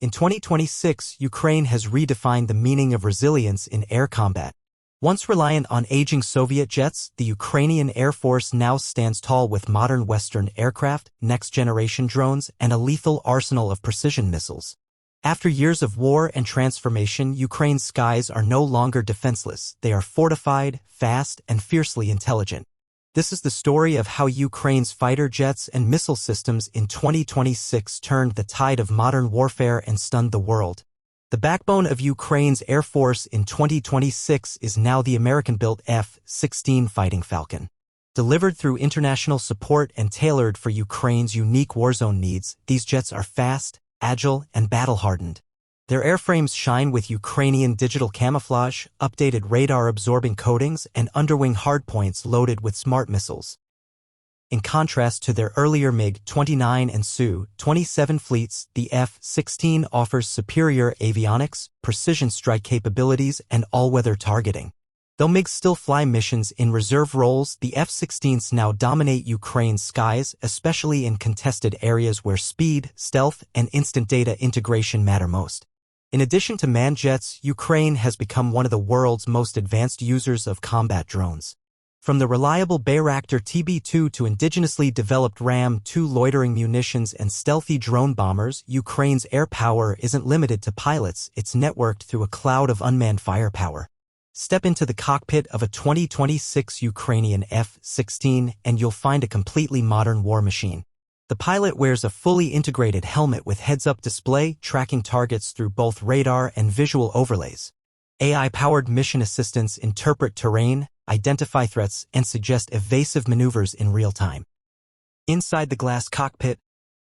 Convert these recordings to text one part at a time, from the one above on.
In 2026, Ukraine has redefined the meaning of resilience in air combat. Once reliant on aging Soviet jets, the Ukrainian Air Force now stands tall with modern Western aircraft, next-generation drones, and a lethal arsenal of precision missiles. After years of war and transformation, Ukraine's skies are no longer defenseless. They are fortified, fast, and fiercely intelligent. This is the story of how Ukraine's fighter jets and missile systems in 2026 turned the tide of modern warfare and stunned the world. The backbone of Ukraine's Air Force in 2026 is now the American-built F-16 Fighting Falcon. Delivered through international support and tailored for Ukraine's unique warzone needs, these jets are fast, agile, and battle-hardened. Their airframes shine with Ukrainian digital camouflage, updated radar-absorbing coatings, and underwing hardpoints loaded with smart missiles. In contrast to their earlier MiG-29 and Su-27 fleets, the F-16 offers superior avionics, precision strike capabilities, and all-weather targeting. Though MiGs still fly missions in reserve roles, the F-16s now dominate Ukraine's skies, especially in contested areas where speed, stealth, and instant data integration matter most. In addition to manned jets, Ukraine has become one of the world's most advanced users of combat drones. From the reliable Bayraktar TB2 to indigenously developed Ram-2 loitering munitions and stealthy drone bombers, Ukraine's air power isn't limited to pilots, it's networked through a cloud of unmanned firepower. Step into the cockpit of a 2026 Ukrainian F-16 and you'll find a completely modern war machine. The pilot wears a fully integrated helmet with heads-up display, tracking targets through both radar and visual overlays. AI-powered mission assistants interpret terrain, identify threats, and suggest evasive maneuvers in real time. Inside the glass cockpit,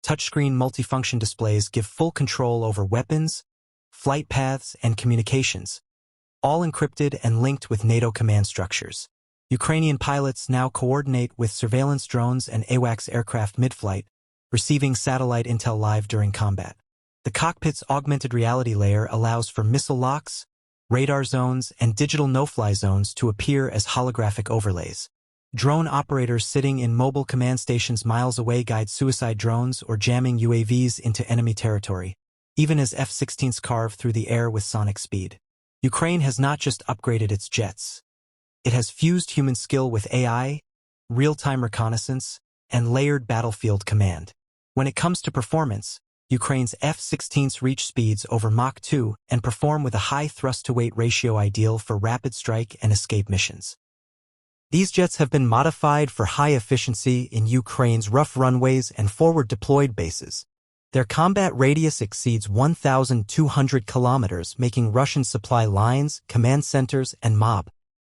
touchscreen multifunction displays give full control over weapons, flight paths, and communications, all encrypted and linked with NATO command structures. Ukrainian pilots now coordinate with surveillance drones and AWACS aircraft mid-flight, receiving satellite intel live during combat. The cockpit's augmented reality layer allows for missile locks, radar zones, and digital no-fly zones to appear as holographic overlays. Drone operators sitting in mobile command stations miles away guide suicide drones or jamming UAVs into enemy territory, even as F-16s carve through the air with sonic speed. Ukraine has not just upgraded its jets. It has fused human skill with AI, real-time reconnaissance, and layered battlefield command. When it comes to performance, Ukraine's F-16s reach speeds over Mach 2 and perform with a high thrust-to-weight ratio ideal for rapid strike and escape missions. These jets have been modified for high efficiency in Ukraine's rough runways and forward-deployed bases. Their combat radius exceeds 1,200 kilometers, making Russian supply lines, command centers, and mob